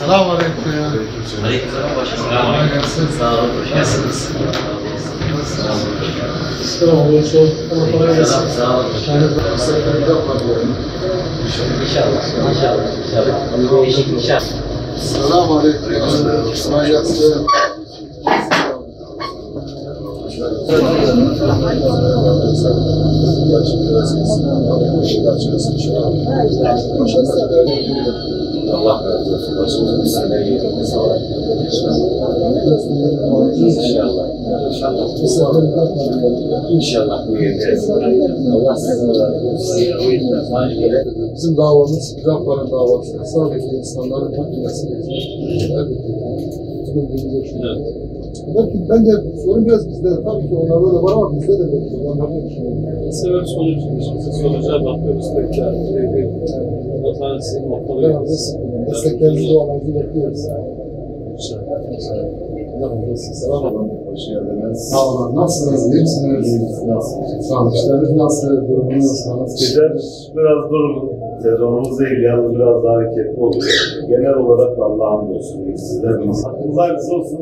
Selamun aleyküm. Aleykümselam başkanım. Sağ olun, hoş geldiniz. Selamünaleyküm. Sağ olun. İnşallah. İnşallah. Selamun aleyküm. Kolay gelsin. Allah razı olsun. Başımızın üstüne yerini sağlık. İnşallah bu yeter. Allah sizin razı olsun. Bizim davamız Gülakbar'ın davası. Sadece insanların hakkındasını hizmet. Belki bence sorun biraz bizde. Tabii ki onlarda da var ama bizde de belki. Sebep sonuç sonuca bakıyoruz tekrar. Hatanesi ortalığı. Desteklerinizi dualarınızı bekliyoruz. Selam. Hoş geldiniz. Sağ olun. Nasılsınız? İyi misiniz? Sağ olun. İşleriniz nasıl? Durumunuz nasıl? Bizler biraz durgun. Sezonumuz değil, yalnız biraz daha hareketli oluyor. Genel olarak da Allah'a hamdolsun. Sizler de hakkınız hayırlısı olsun.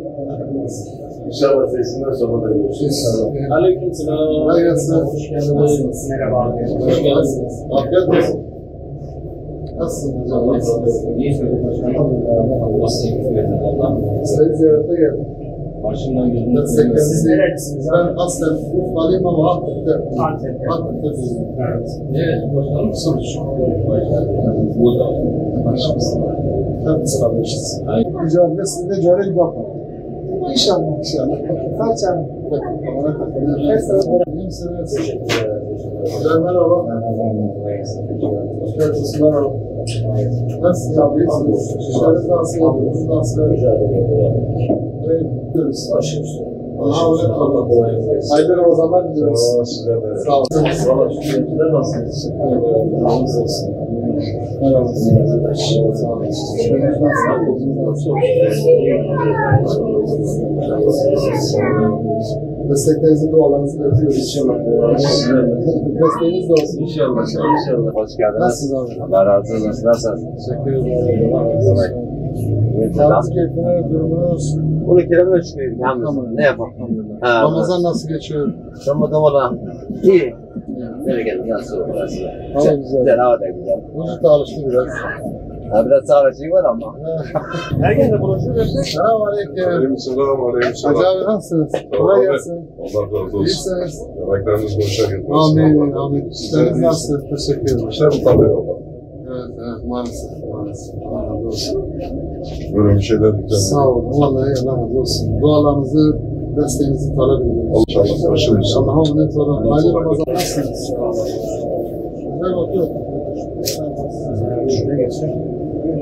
İnşallah seçimden sonra da görüşürüz. İnşallah. Aleykümselam. Kolay gelsin. Hoş geldiniz. Merhaba. Hoş geldiniz. Afiyet olsun. Nasılsınız hocam? Nasılsınız? İyi söyledin başkanım. Allah sevgisi versin Allah. Size ziyarete geldim. Başımdan gözümden Desteklerinizi ben aslen Urfalıyım ama Antep'te. Antep'te büyüdüm. Evet başkanım. Sonuç. Burada. Başımızda. Tabii sıralaşız. Mücadele sizde cari bir bakma. İnşallah inşallah. Kaç ay? Her sene iyi misiniz? Hocam merhaba. Merhaba. Nasıl yapıyorsunuz? İşleriniz nasıl? Yolunuz nasıl? Başımız. Allah'a emanet olun. Hayırlı Ramazanlar diliyoruz. Sağ olun. Valla şükürler nasılsınız? Allah'ımız olsun. Merhaba. Sağ olun. İşleriniz nasıl? Desteklerinizi, dualarınızı bekliyoruz. İnşallah. Desteğiniz de olsun. İnşallah. İnşallah. Hoş geldiniz. Nasılsınız abi? Allah razı olsun. Nasılsınız? Teşekkür ederim. Sağlık keyfine, durumunuz. Bunu kiremle çıkıyor. Yalnız. Ne yapalım? Ramazan nasıl geçiyor? Ramazan valla iyi. Nereye geldi? Nasıl olur aslında? Hava güzel. Güzel, hava da güzel. Vücut da alıştı biraz. Ha, biraz sağlıkçı var ama. Herkese konuşuyoruz. Selamünaleyküm. Selamünaleyküm. Hacı abi nasılsınız? Kolay gelsin. Allah razı olsun. İyisiniz. Yemekleriniz boşa gitmesin. Amin. Amin. İşleriniz nasıl? Teşekkür ederim. İşler tabii valla. Evet, maalesef. Allah razı olsun. Böyle bir şeyler dükkanı. Sağ olun. Vallahi Allah razı olsun. Dualarınızı, desteğinizi talep ediyoruz. İnşallah başarırız. Allah'a emanet olun. Hayırlı Ramazan nasılsınız? Güzel bakıyor.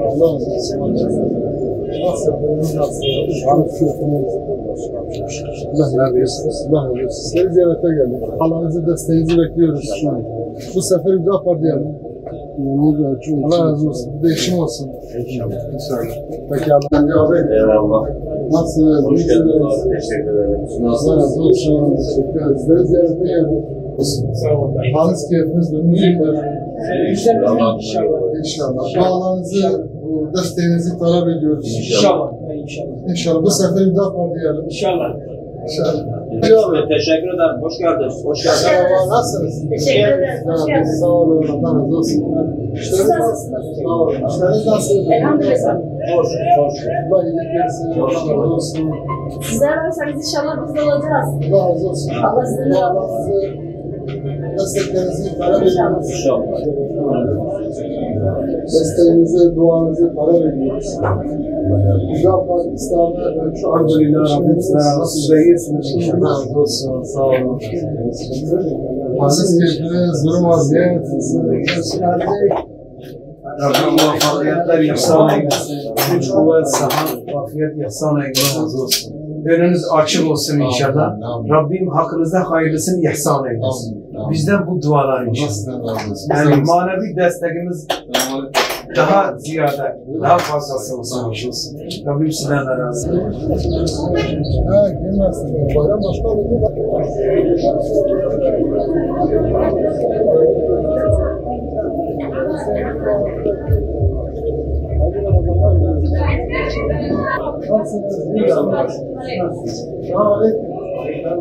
Allah razı olsun. Nasıl? Nasıl? Allah razı olsun. Allah razı olsun. Sizleri ziyarete geldik. Allah'ınızı, desteğinizi bekliyoruz şu an. Bu sefer idrak var diyelim. Allah razı olsun. Bir değişim olsun. İnşallah. Peki Allah. Eyvallah. Nasılsınız? Hoş geldiniz. Teşekkür ederim. Allah razı olsun. Teşekkür ederiz. Sizleri ziyarete geldik. Sağ olun. Haliniz, keyfiniz, durumunuz iyidir. İnşallah. İnşallah. Dualarınızı, desteğinizi talep ediyoruz. İnşallah. İnşallah. Bu sefer idrak var diyelim. İnşallah. İnşallah. Teşekkür ederim. Hoş geldiniz. Hoş geldiniz. Merhaba, nasılsınız? Teşekkür ederim. Hoş geldiniz. Sağ olun. Allah razı olsun. İşleriniz nasıl? Sağ olun. İşleriniz nasıl? Elhamdülillah. Hoş. Allah iyilik versin. Allah razı olsun. Sizler varsanız inşallah biz de olacağız. Allah razı olsun. Allah sizden de razı olsun. Dualarınızı, desteklerinizi talep ediyoruz. İnşallah. Desteğinizi, duanızı talep ediyoruz. Güzel İslam'a şu Alhamdülillah. Siz de iyisiniz. Allah razı olsun. Sağ olun. Aziz keyfiniz, durum vaziyet. Rabbim muvaffakiyetler ihsan eylesin. Güç, kuvvet, sıhhat, afiyet ihsan eylesin. Razı olsun. Önünüz açık olsun inşallah. Rabbim hakkınızda hayırlısını ihsan eylesin. Bizden bu dualar inşallah. Yani manevi destekimiz daha ziyade, daha fazlası olsun. Rabbim sizden de razı olsun. Ha, girmezsin. Bayram başka bir bak. Nasılsınız? İyi misiniz? Selamünaleyküm.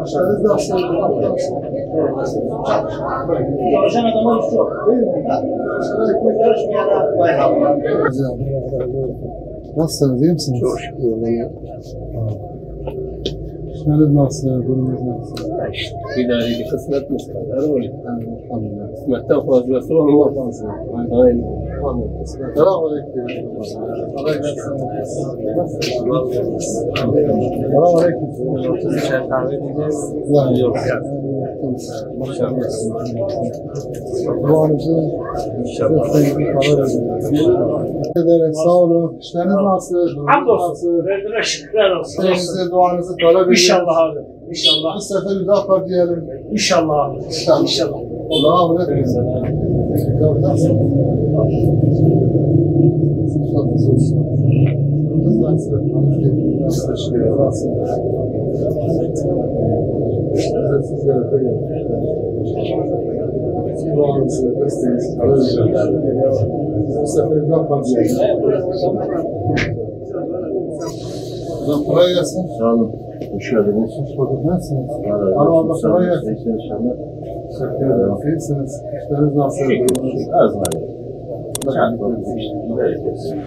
İşleriniz nasıl? Çalışan adama iş yok. Değil mi? Ekmek yarışmayana bayram. Güzel. Nasılsınız? İyi misiniz? Çok şükür. İşleriniz nasıl? Durumunuz nasıl? İdari kısmet miskadar oluyor. Elhamdülillah. Kısmetten fazlası olmaz. Aynen. Selamünaleyküm. Kolay gelsin. Selamünaleyküm. Yani yok. Duanızı desteğinizi para verin. Sağ olun. İşleriniz nasıl? Durumunuz Hamdolsun. nasıl? Rabbine şükürler olsun. Size duanızı talep ediyoruz. İnşallah abi. İnşallah. Bu sefer bir daha par diyelim. İnşallah abi. İnşallah. Allah'a emanet olun. Kolay gelsin. Sağ olun. Hoş geldiniz. Hoş bulduk. Nasılsınız? Allah Allah kolay gelsin. İnşallah. Teşekkür ederim. İyisiniz. İşleriniz nasıl? Az var. Bereketsin.